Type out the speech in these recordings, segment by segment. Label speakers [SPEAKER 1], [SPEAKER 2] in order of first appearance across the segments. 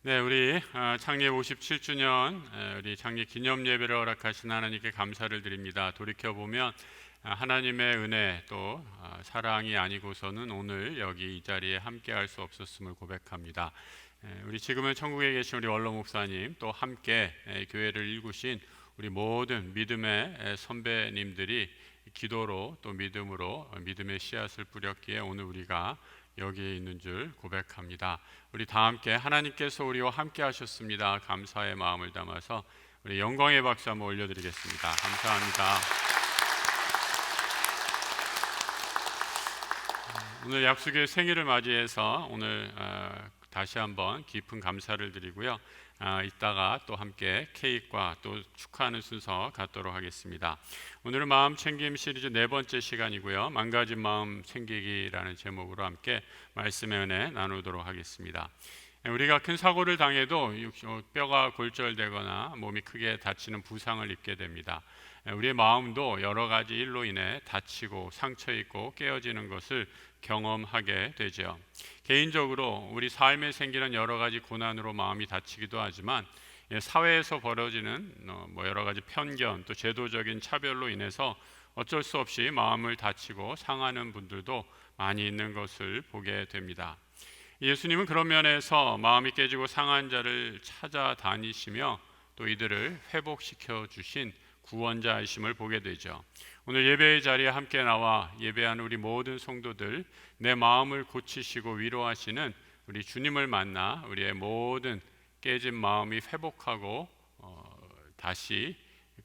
[SPEAKER 1] 네, 우리 창립 57주년 우리 창립 기념 예배를 허락하신 하나님께 감사를 드립니다. 돌이켜 보면 하나님의 은혜 또 사랑이 아니고서는 오늘 여기 이 자리에 함께할 수 없었음을 고백합니다. 우리 지금은 천국에 계신 우리 원로 목사님 또 함께 교회를 일구신 우리 모든 믿음의 선배님들이 기도로 또 믿음으로 믿음의 씨앗을 뿌렸기에 오늘 우리가 여기에 있는 줄 고백합니다. 우리 다 함께 하나님께서 우리와 함께 하셨습니다. 감사의 마음을 담아서 우리 영광의 박수 한번 올려드리겠습니다. 감사합니다. 오늘 약속의 생일을 맞이해서 오늘 다시 한번 깊은 감사를 드리고요. 이따가 또 함께 케이크와 또 축하하는 순서 갖도록 하겠습니다. 오늘은 마음 챙김 시리즈 네 번째 시간이고요. 망가진 마음 챙기기라는 제목으로 함께 말씀의 은혜 나누도록 하겠습니다. 우리가 큰 사고를 당해도 뼈가 골절되거나 몸이 크게 다치는 부상을 입게 됩니다. 우리의 마음도 여러 가지 일로 인해 다치고 상처 입고 깨어지는 것을 경험하게 되죠. 개인적으로 우리 삶에 생기는 여러 가지 고난으로 마음이 다치기도 하지만 사회에서 벌어지는 여러 가지 편견 또 제도적인 차별로 인해서 어쩔 수 없이 마음을 다치고 상하는 분들도 많이 있는 것을 보게 됩니다. 예수님은 그런 면에서 마음이 깨지고 상한 자를 찾아다니시며 또 이들을 회복시켜 주신 구원자이심을 보게 되죠. 오늘 예배의 자리에 함께 나와 예배하는 우리 모든 성도들, 내 마음을 고치시고 위로하시는 우리 주님을 만나 우리의 모든 깨진 마음이 회복하고 다시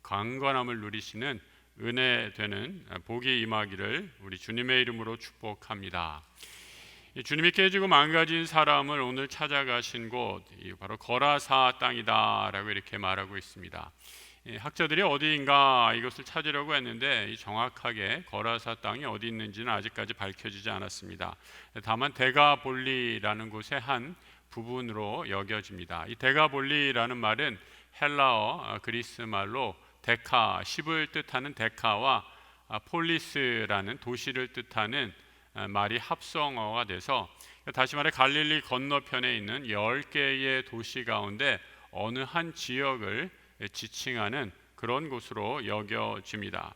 [SPEAKER 1] 강건함을 누리시는 은혜 되는 복이 임하기를 우리 주님의 이름으로 축복합니다. 주님이 깨지고 망가진 사람을 오늘 찾아가신 곳 바로 거라사 땅이다 라고 이렇게 말하고 있습니다. 학자들이 어디인가 이것을 찾으려고 했는데 정확하게 거라사 땅이 어디 있는지는 아직까지 밝혀지지 않았습니다. 다만 데가볼리라는 곳의 한 부분으로 여겨집니다. 이 데가볼리라는 말은 헬라어 그리스 말로 데카, 10을 뜻하는 데카와 폴리스라는 도시를 뜻하는 말이 합성어가 돼서 다시 말해 갈릴리 건너편에 있는 10개의 도시 가운데 어느 한 지역을 지칭하는 그런 곳으로 여겨집니다.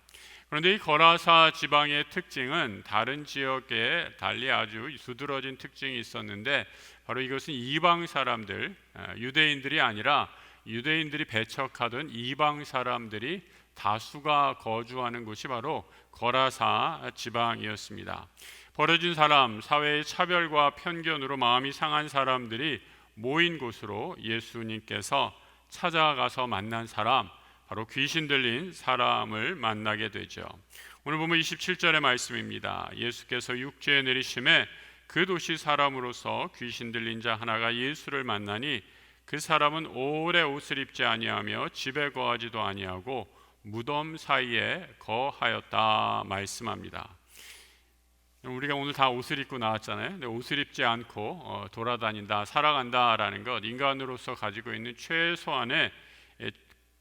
[SPEAKER 1] 그런데 이 거라사 지방의 특징은 다른 지역에 달리 아주 두드러진 특징이 있었는데 바로 이것은 이방 사람들, 유대인들이 아니라 유대인들이 배척하던 이방 사람들이 다수가 거주하는 곳이 바로 거라사 지방이었습니다. 버려진 사람, 사회의 차별과 편견으로 마음이 상한 사람들이 모인 곳으로 예수님께서 찾아가서 만난 사람, 바로 귀신 들린 사람을 만나게 되죠. 오늘 보면 27절의 말씀입니다. 예수께서 육지에 내리심에 그 도시 사람으로서 귀신 들린 자 하나가 예수를 만나니 그 사람은 오래 옷을 입지 아니하며 집에 거하지도 아니하고 무덤 사이에 거하였다 말씀합니다. 우리가 오늘 다 옷을 입고 나왔잖아요. 근데 옷을 입지 않고 돌아다닌다, 살아간다라는 것, 인간으로서 가지고 있는 최소한의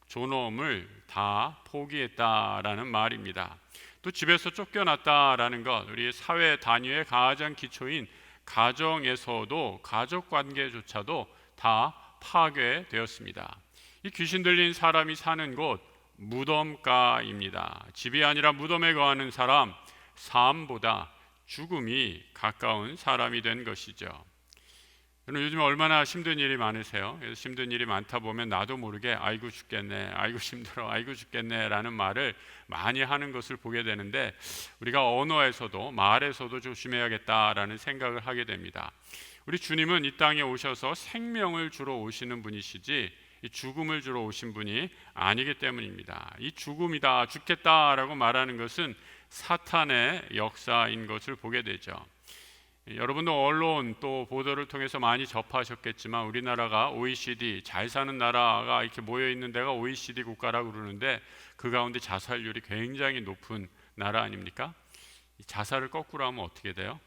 [SPEAKER 1] 존엄을 다 포기했다라는 말입니다. 또 집에서 쫓겨났다라는 것, 우리 사회 단위의 가장 기초인 가정에서도 가족 관계조차도 다 파괴되었습니다. 이 귀신 들린 사람이 사는 곳 무덤가입니다. 집이 아니라 무덤에 거하는 사람, 삶보다 죽음이 가까운 사람이 된 것이죠. 여러분 요즘 얼마나 힘든 일이 많으세요? 그래서 힘든 일이 많다 보면 나도 모르게 아이고 죽겠네, 아이고 힘들어, 아이고 죽겠네 라는 말을 많이 하는 것을 보게 되는데 우리가 언어에서도 말에서도 조심해야겠다라는 생각을 하게 됩니다. 우리 주님은 이 땅에 오셔서 생명을 주러 오시는 분이시지 이 죽음을 주러 오신 분이 아니기 때문입니다. 이 죽음이다, 죽겠다라고 말하는 것은 사탄의 역사인 것을 보게 되죠. 여러분도 언론 또 보도를 통해서 많이 접하셨겠지만 우리나라가 OECD 잘 사는 나라가 이렇게 모여 있는 데가 OECD 국가라고 그러는데 그 가운데 자살률이 굉장히 높은 나라 아닙니까? 자살을 거꾸로 하면 어떻게 돼요?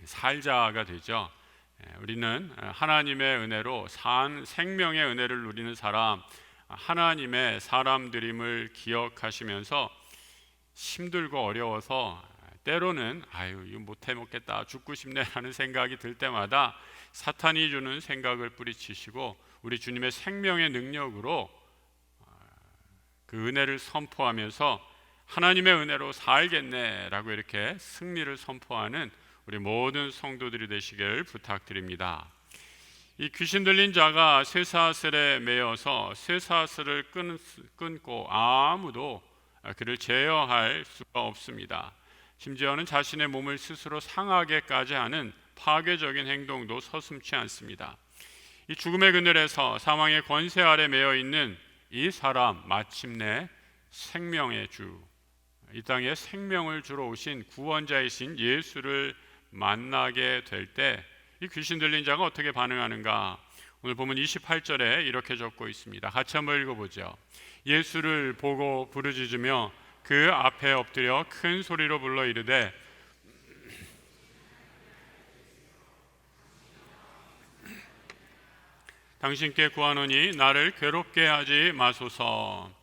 [SPEAKER 1] 살자가 되죠. 우리는 하나님의 은혜로 생명의 은혜를 누리는 사람, 하나님의 사람들임을 기억하시면서 힘들고 어려워서 때로는 아유 이거 못해 먹겠다, 죽고 싶네라는 생각이 들 때마다 사탄이 주는 생각을 뿌리치시고 우리 주님의 생명의 능력으로 그 은혜를 선포하면서 하나님의 은혜로 살겠네라고 이렇게 승리를 선포하는 우리 모든 성도들이 되시길 부탁드립니다. 이 귀신 들린 자가 쇠사슬에 매여서 쇠사슬을 끊고 아무도 그를 제어할 수가 없습니다. 심지어는 자신의 몸을 스스로 상하게까지 하는 파괴적인 행동도 서슴지 않습니다. 이 죽음의 그늘에서 사망의 권세 아래 매여 있는 이 사람, 마침내 생명의 주, 이 땅에 생명을 주러 오신 구원자이신 예수를 만나게 될 때 이 귀신 들린 자가 어떻게 반응하는가? 오늘 보면 28절에 이렇게 적고 있습니다. 같이 한번 읽어보죠. 예수를 보고 부르짖으며 그 앞에 엎드려 큰 소리로 불러 이르되 당신께 구하노니 나를 괴롭게 하지 마소서.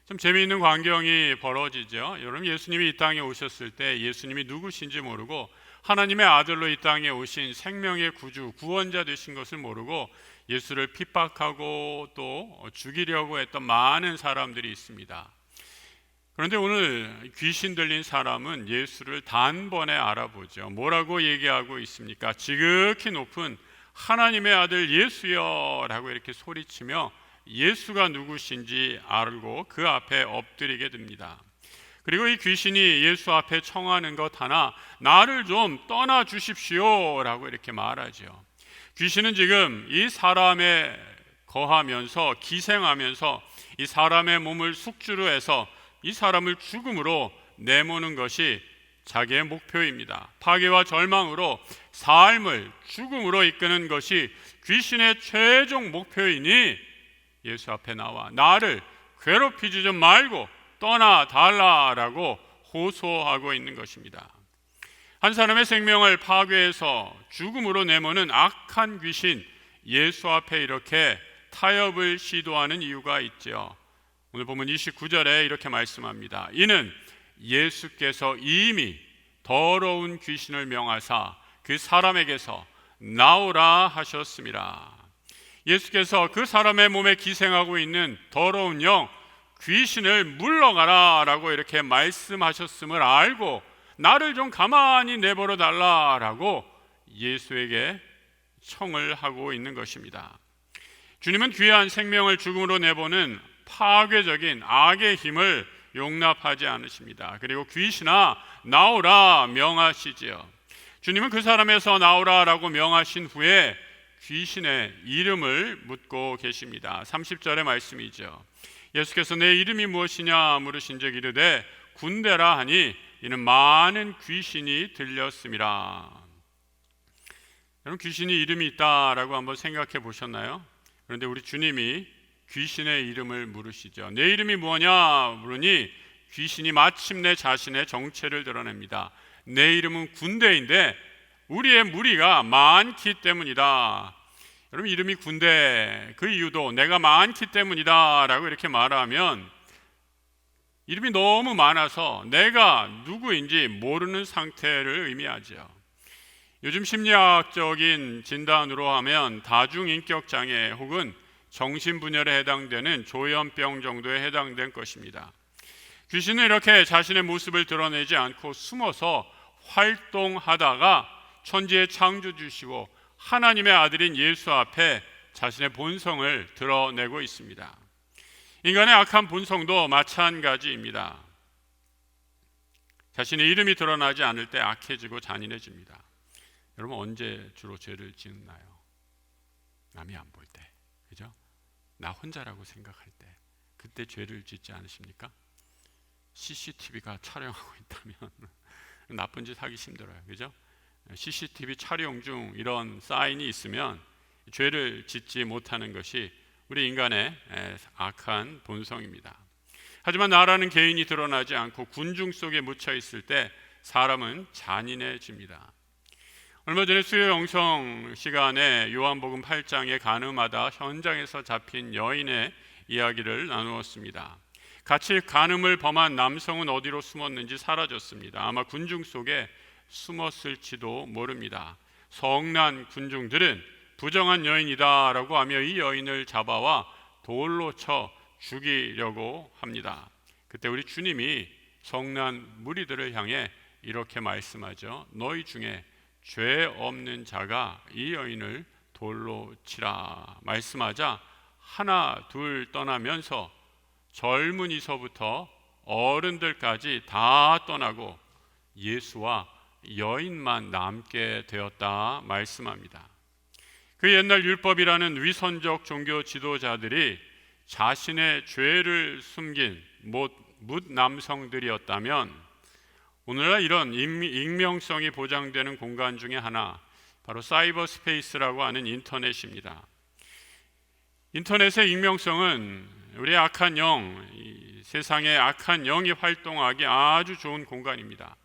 [SPEAKER 1] 좀 재미있는 광경이 벌어지죠. 여러분, 예수님이 이 땅에 오셨을 때 예수님이 누구신지 모르고 하나님의 아들로 이 땅에 오신 생명의 구주, 구원자 되신 것을 모르고 예수를 핍박하고 또 죽이려고 했던 많은 사람들이 있습니다. 그런데 오늘 귀신 들린 사람은 예수를 단번에 알아보죠. 뭐라고 얘기하고 있습니까? 지극히 높은 하나님의 아들 예수여 라고 이렇게 소리치며 예수가 누구신지 알고 그 앞에 엎드리게 됩니다. 그리고 이 귀신이 예수 앞에 청하는 것 하나, 나를 좀 떠나 주십시오 라고 이렇게 말하죠. 귀신은 지금 이 사람에 거하면서 기생하면서 이 사람의 몸을 숙주로 해서 이 사람을 죽음으로 내모는 것이 자기의 목표입니다. 파괴와 절망으로 삶을 죽음으로 이끄는 것이 귀신의 최종 목표이니 예수 앞에 나와 나를 괴롭히지 좀 말고 떠나 달라라고 호소하고 있는 것입니다. 한 사람의 생명을 파괴해서 죽음으로 내모는 악한 귀신, 예수 앞에 이렇게 타협을 시도하는 이유가 있죠. 오늘 보면 29절에 이렇게 말씀합니다. 이는 예수께서 이미 더러운 귀신을 명하사 그 사람에게서 나오라 하셨습니다. 예수께서 그 사람의 몸에 기생하고 있는 더러운 영, 귀신을 물러가라 라고 이렇게 말씀하셨음을 알고 나를 좀 가만히 내버려 달라라고 예수에게 청을 하고 있는 것입니다. 주님은 귀한 생명을 죽음으로 내보는 파괴적인 악의 힘을 용납하지 않으십니다. 그리고 귀신아 나오라 명하시지요. 주님은 그 사람에서 나오라라고 명하신 후에 귀신의 이름을 묻고 계십니다. 30절의 말씀이죠. 예수께서 내 이름이 무엇이냐 물으신즉 이르되 군대라 하니 이는 많은 귀신이 들렸음이라. 여러분, 귀신이 이름이 있다라고 한번 생각해 보셨나요? 그런데 우리 주님이 귀신의 이름을 물으시죠. 내 이름이 뭐냐 물으니 귀신이 마침내 자신의 정체를 드러냅니다. 내 이름은 군대인데 우리의 무리가 많기 때문이다. 여러분, 이름이 군대, 그 이유도 내가 많기 때문이다 라고 이렇게 말하면 이름이 너무 많아서 내가 누구인지 모르는 상태를 의미하죠. 요즘 심리학적인 진단으로 하면 다중인격장애 혹은 정신분열에 해당되는 조현병 정도에 해당된 것입니다. 귀신은 이렇게 자신의 모습을 드러내지 않고 숨어서 활동하다가 천지의 창조주시고 하나님의 아들인 예수 앞에 자신의 본성을 드러내고 있습니다. 인간의 악한 본성도 마찬가지입니다. 자신의 이름이 드러나지 않을 때 악해지고 잔인해집니다. 여러분, 언제 주로 죄를 짓나요? 남이 안 볼 때, 그죠? 나 혼자라고 생각할 때, 그때 죄를 짓지 않으십니까? CCTV가 촬영하고 있다면 나쁜 짓 하기 힘들어요, 그죠? CCTV 촬영 중 이런 사인이 있으면 죄를 짓지 못하는 것이 우리 인간의 악한 본성입니다. 하지만 나라는 개인이 드러나지 않고 군중 속에 묻혀 있을 때 사람은 잔인해집니다. 얼마 전에 수요 영성 시간에 요한복음 8장에 간음하다 현장에서 잡힌 여인의 이야기를 나누었습니다. 같이 간음을 범한 남성은 어디로 숨었는지 사라졌습니다. 아마 군중 속에 숨었을지도 모릅니다. 성난 군중들은 부정한 여인이다라고 하며 이 여인을 잡아와 돌로 쳐 죽이려고 합니다. 그때 우리 주님이 성난 무리들을 향해 이렇게 말씀하죠. 너희 중에 죄 없는 자가 이 여인을 돌로 치라 말씀하자 하나 둘 떠나면서 젊은이서부터 어른들까지 다 떠나고 예수와 여인만 남게 되었다 말씀합니다. 그 옛날 율법이라는 위선적 종교 지도자들이 자신의 죄를 숨긴 뭇 남성들이었다면 오늘날 이런 익명성이 보장되는 공간 중에 하나 바로 사이버 스페이스라고 하는 인터넷입니다. 인터넷의 익명성은 우리의 악한 영, 세상의 악한 영이 활동하기 아주 좋은 공간입니다.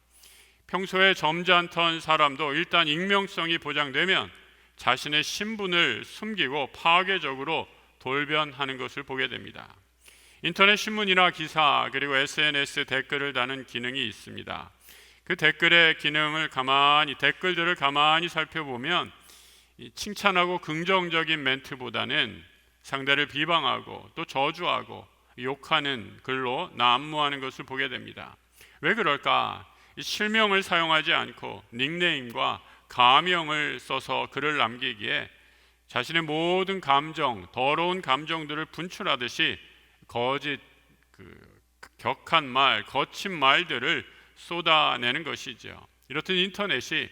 [SPEAKER 1] 평소에 점잖던 사람도 일단 익명성이 보장되면 자신의 신분을 숨기고 파괴적으로 돌변하는 것을 보게 됩니다. 인터넷 신문이나 기사 그리고 SNS 댓글을 다는 기능이 있습니다. 그 댓글들을 가만히 살펴보면 칭찬하고 긍정적인 멘트보다는 상대를 비방하고 또 저주하고 욕하는 글로 난무하는 것을 보게 됩니다. 왜 그럴까? 실명을 사용하지 않고 닉네임과 가명을 써서 글을 남기기에 자신의 모든 감정, 더러운 감정들을 분출하듯이 거짓, 격한 말, 거친 말들을 쏟아내는 것이죠. 이렇듯 인터넷이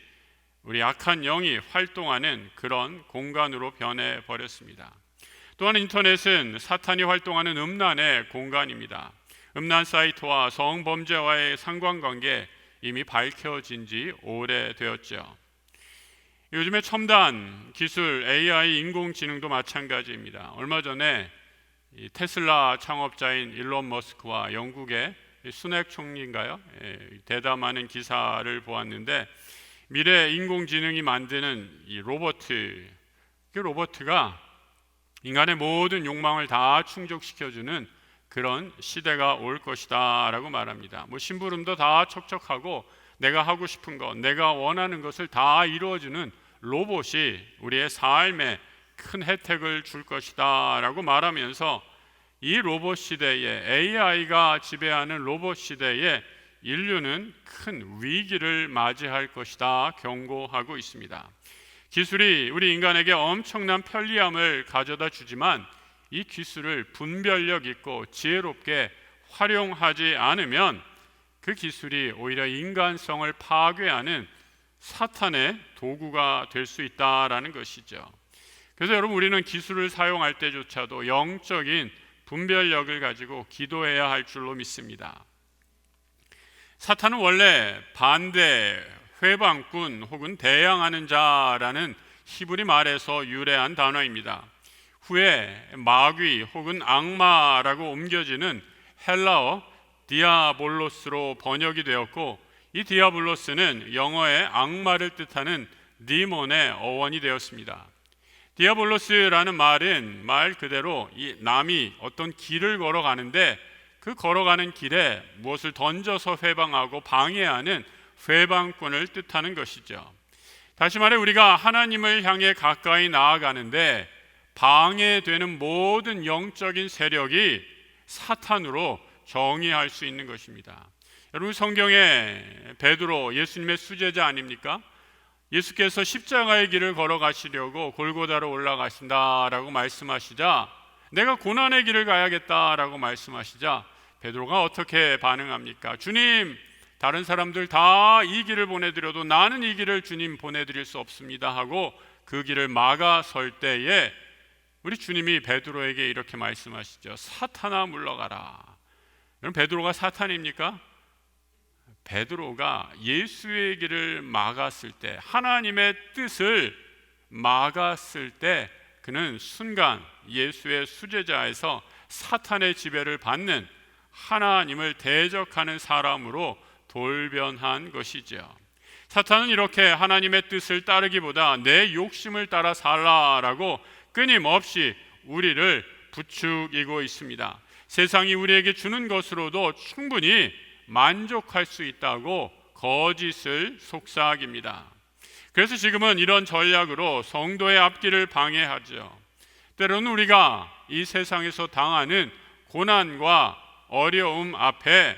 [SPEAKER 1] 우리 악한 영이 활동하는 그런 공간으로 변해버렸습니다. 또한 인터넷은 사탄이 활동하는 음란의 공간입니다. 음란 사이트와 성범죄와의 상관관계 이미 밝혀진 지 오래되었죠. 요즘에 첨단 기술 AI 인공지능도 마찬가지입니다. 얼마 전에 테슬라 창업자인 일론 머스크와 영국의 수넥 총리인가요? 대담하는 기사를 보았는데 미래 인공지능이 만드는 이 로버트, 그 로버트가 인간의 모든 욕망을 다 충족시켜주는 그런 시대가 올 것이다 라고 말합니다. 심부름도 다 척척하고 내가 하고 싶은 것, 내가 원하는 것을 다 이루어주는 로봇이 우리의 삶에 큰 혜택을 줄 것이다 라고 말하면서 이 로봇 시대에 AI가 지배하는 로봇 시대에 인류는 큰 위기를 맞이할 것이다 경고하고 있습니다. 기술이 우리 인간에게 엄청난 편리함을 가져다 주지만 이 기술을 분별력 있고 지혜롭게 활용하지 않으면 그 기술이 오히려 인간성을 파괴하는 사탄의 도구가 될 수 있다라는 것이죠. 그래서 여러분, 우리는 기술을 사용할 때조차도 영적인 분별력을 가지고 기도해야 할 줄로 믿습니다. 사탄은 원래 반대, 회방꾼 혹은 대항하는 자라는 히브리 말에서 유래한 단어입니다. 후에 마귀 혹은 악마라고 옮겨지는 헬라어 디아볼로스로 번역이 되었고, 이 디아볼로스는 영어의 악마를 뜻하는 디몬의 어원이 되었습니다. 디아볼로스라는 말은 말 그대로 이 남이 어떤 길을 걸어가는데 그 걸어가는 길에 무엇을 던져서 회방하고 방해하는 회방꾼을 뜻하는 것이죠. 다시 말해 우리가 하나님을 향해 가까이 나아가는데 방해되는 모든 영적인 세력이 사탄으로 정의할 수 있는 것입니다. 여러분, 성경에 베드로 예수님의 수제자 아닙니까? 예수께서 십자가의 길을 걸어가시려고 골고다로 올라가신다라고 말씀하시자, 내가 고난의 길을 가야겠다라고 말씀하시자 베드로가 어떻게 반응합니까? 주님, 다른 사람들 다 이 길을 보내드려도 나는 이 길을 주님 보내드릴 수 없습니다 하고 그 길을 막아설 때에 우리 주님이 베드로에게 이렇게 말씀하시죠. 사탄아 물러가라. 여러분, 베드로가 사탄입니까? 베드로가 예수의 길을 막았을 때, 하나님의 뜻을 막았을 때 그는 순간 예수의 수제자에서 사탄의 지배를 받는 하나님을 대적하는 사람으로 돌변한 것이죠. 사탄은 이렇게 하나님의 뜻을 따르기보다 내 욕심을 따라 살라라고 끊임없이 우리를 부추기고 있습니다. 세상이 우리에게 주는 것으로도 충분히 만족할 수 있다고 거짓을 속삭입니다. 그래서 지금은 이런 전략으로 성도의 앞길을 방해하죠. 때로는 우리가 이 세상에서 당하는 고난과 어려움 앞에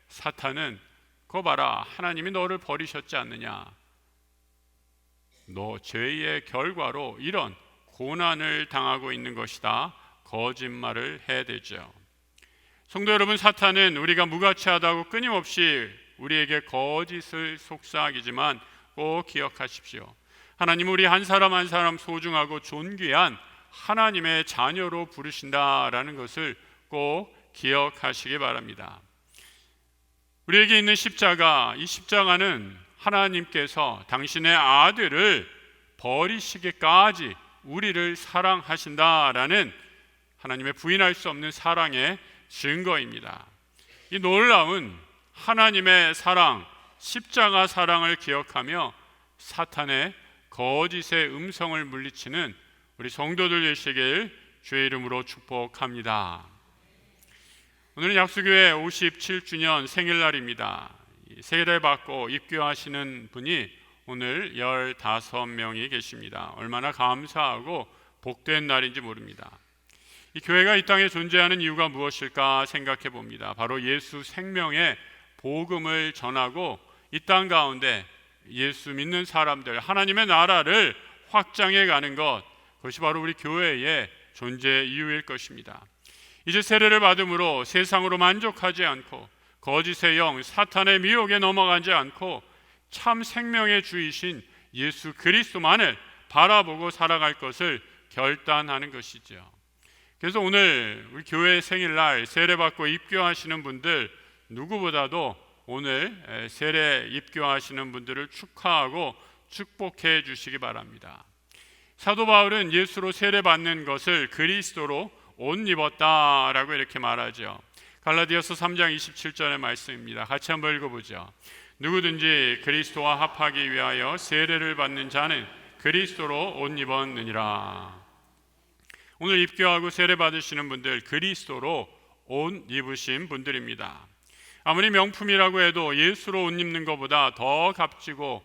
[SPEAKER 1] 사탄은 그거 봐라, 하나님이 너를 버리셨지 않느냐, 너 죄의 결과로 이런 고난을 당하고 있는 것이다, 거짓말을 해대죠. 성도 여러분, 사탄은 우리가 무가치하다고 끊임없이 우리에게 거짓을 속삭이지만 꼭 기억하십시오. 하나님은 우리 한 사람 한 사람 소중하고 존귀한 하나님의 자녀로 부르신다라는 것을 꼭 기억하시기 바랍니다. 우리에게 있는 십자가, 이 십자가는 하나님께서 당신의 아들을 버리시기까지 우리를 사랑하신다라는 하나님의 부인할 수 없는 사랑의 증거입니다. 이 놀라운 하나님의 사랑, 십자가 사랑을 기억하며 사탄의 거짓의 음성을 물리치는 우리 성도들 되시길 주의 이름으로 축복합니다. 오늘은 약수교회 57주년 생일날입니다. 세례받고 입교하시는 분이 오늘 15명이 계십니다. 얼마나 감사하고 복된 날인지 모릅니다. 이 교회가 이 땅에 존재하는 이유가 무엇일까 생각해 봅니다. 바로 예수 생명의 복음을 전하고 이 땅 가운데 예수 믿는 사람들, 하나님의 나라를 확장해 가는 것, 그것이 바로 우리 교회의 존재 이유일 것입니다. 이제 세례를 받음으로 세상으로 만족하지 않고 거짓의 영, 사탄의 미혹에 넘어가지 않고 참 생명의 주이신 예수 그리스도만을 바라보고 살아갈 것을 결단하는 것이죠. 그래서 오늘 우리 교회 생일날 세례받고 입교하시는 분들 누구보다도 오늘 세례 입교하시는 분들을 축하하고 축복해 주시기 바랍니다. 사도 바울은 예수로 세례받는 것을 그리스도로 옷 입었다라고 이렇게 말하죠. 갈라디아서 3장 27절의 말씀입니다. 같이 한번 읽어보죠. 누구든지 그리스도와 합하기 위하여 세례를 받는 자는 그리스도로 옷 입었느니라. 오늘 입교하고 세례 받으시는 분들 그리스도로 옷 입으신 분들입니다. 아무리 명품이라고 해도 예수로 옷 입는 것보다 더 값지고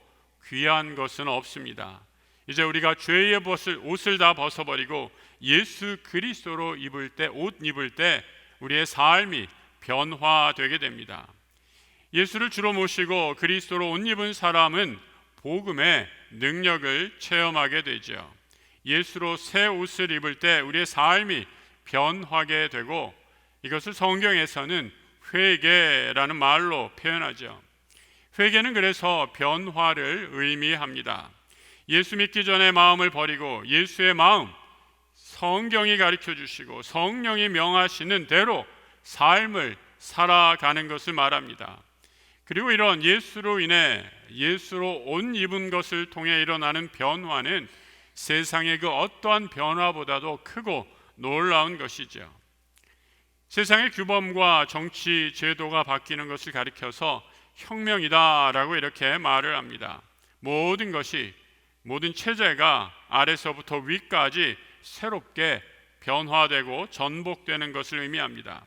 [SPEAKER 1] 귀한 것은 없습니다. 이제 우리가 죄의 옷을 다 벗어버리고 예수 그리스도로 입을 때, 옷 입을 때 우리의 삶이 변화되게 됩니다. 예수를 주로 모시고 그리스도로 옷 입은 사람은 복음의 능력을 체험하게 되죠. 예수로 새 옷을 입을 때 우리의 삶이 변화하게 되고, 이것을 성경에서는 회개라는 말로 표현하죠. 회개는 그래서 변화를 의미합니다. 예수 믿기 전에 마음을 버리고 예수의 마음, 성경이 가르쳐 주시고 성령이 명하시는 대로 삶을 살아가는 것을 말합니다. 그리고 이런 예수로 인해 예수로 옷 입은 것을 통해 일어나는 변화는 세상의 그 어떠한 변화보다도 크고 놀라운 것이죠. 세상의 규범과 정치 제도가 바뀌는 것을 가리켜서 혁명이다라고 이렇게 말을 합니다. 모든 것이, 모든 체제가 아래서부터 위까지 새롭게 변화되고 전복되는 것을 의미합니다.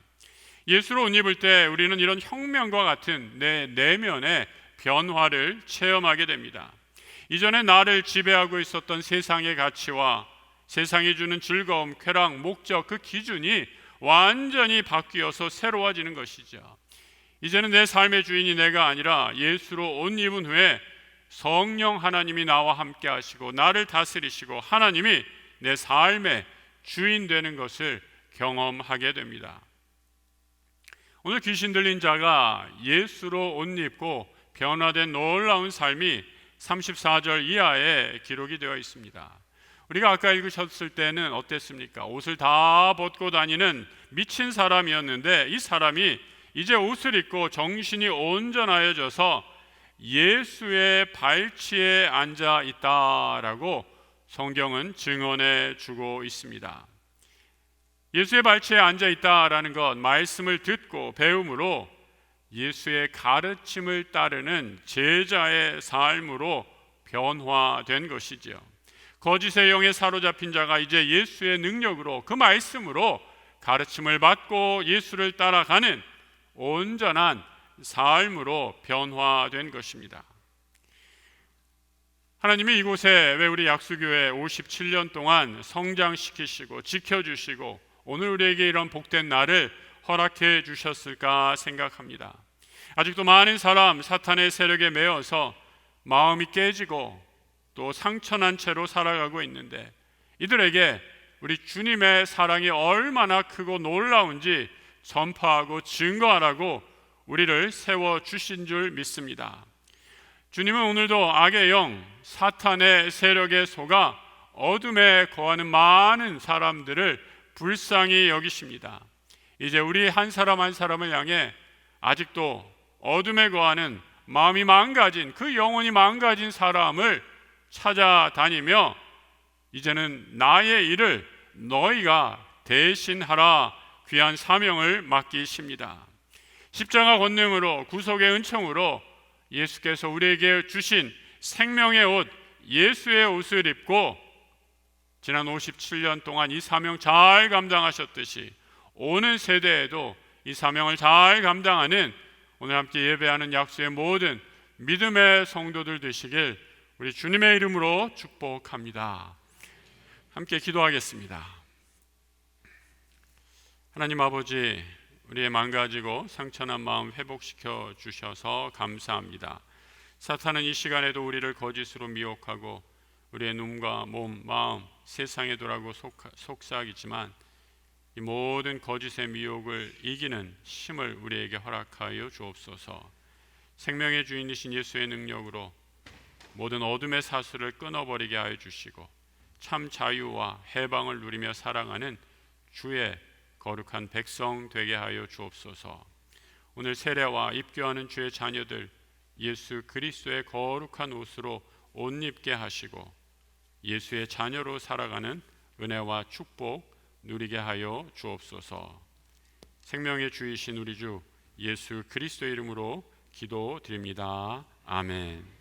[SPEAKER 1] 예수로 옷 입을 때 우리는 이런 혁명과 같은 내 내면의 변화를 체험하게 됩니다. 이전에 나를 지배하고 있었던 세상의 가치와 세상이 주는 즐거움, 쾌락, 목적, 그 기준이 완전히 바뀌어서 새로워지는 것이죠. 이제는 내 삶의 주인이 내가 아니라 예수로 옷 입은 후에 성령 하나님이 나와 함께 하시고 나를 다스리시고 하나님이 내 삶의 주인 되는 것을 경험하게 됩니다. 오늘 귀신 들린 자가 예수로 옷 입고 변화된 놀라운 삶이 34절 이하에 기록이 되어 있습니다. 우리가 아까 읽으셨을 때는 어땠습니까? 옷을 다 벗고 다니는 미친 사람이었는데 이 사람이 이제 옷을 입고 정신이 온전하여져서 예수의 발치에 앉아 있다라고 성경은 증언해 주고 있습니다. 예수의 발치에 앉아 있다라는 것, 말씀을 듣고 배움으로 예수의 가르침을 따르는 제자의 삶으로 변화된 것이죠. 거짓의 영에 사로잡힌 자가 이제 예수의 능력으로, 그 말씀으로 가르침을 받고 예수를 따라가는 온전한 삶으로 변화된 것입니다. 하나님이 이곳에 왜 우리 약수교회 57년 동안 성장시키시고 지켜주시고 오늘 우리에게 이런 복된 날을 허락해 주셨을까 생각합니다. 아직도 많은 사람 사탄의 세력에 매여서 마음이 깨지고 또 상처난 채로 살아가고 있는데, 이들에게 우리 주님의 사랑이 얼마나 크고 놀라운지 전파하고 증거하라고 우리를 세워주신 줄 믿습니다. 주님은 오늘도 악의 영 사탄의 세력에 속아 어둠에 거하는 많은 사람들을 불쌍히 여기십니다. 이제 우리 한 사람 한 사람을 향해 아직도 어둠에 거하는 마음이 망가진, 그 영혼이 망가진 사람을 찾아다니며 이제는 나의 일을 너희가 대신하라 귀한 사명을 맡기십니다. 십자가 권능으로 구속의 은총으로 예수께서 우리에게 주신 생명의 옷, 예수의 옷을 입고 지난 57년 동안 이 사명 잘 감당하셨듯이 오는 세대에도 이 사명을 잘 감당하는 오늘 함께 예배하는 약수의 모든 믿음의 성도들 되시길 우리 주님의 이름으로 축복합니다. 함께 기도하겠습니다. 하나님 아버지, 우리의 망가지고 상처난 마음 회복시켜 주셔서 감사합니다. 사탄은 이 시간에도 우리를 거짓으로 미혹하고 우리의 눈과 몸, 마음, 세상에 돌아가고 속삭이지만 이 모든 거짓의 미혹을 이기는 힘을 우리에게 허락하여 주옵소서. 생명의 주인이신 예수의 능력으로 모든 어둠의 사슬을 끊어버리게 하여 주시고 참 자유와 해방을 누리며 살아가는 주의 거룩한 백성 되게 하여 주옵소서. 오늘 세례와 입교하는 주의 자녀들 예수 그리스도의 거룩한 옷으로 옷 입게 하시고 예수의 자녀로 살아가는 은혜와 축복 누리게 하여 주옵소서. 생명의 주이신 우리 주 예수 그리스도의 이름으로 기도드립니다. 아멘.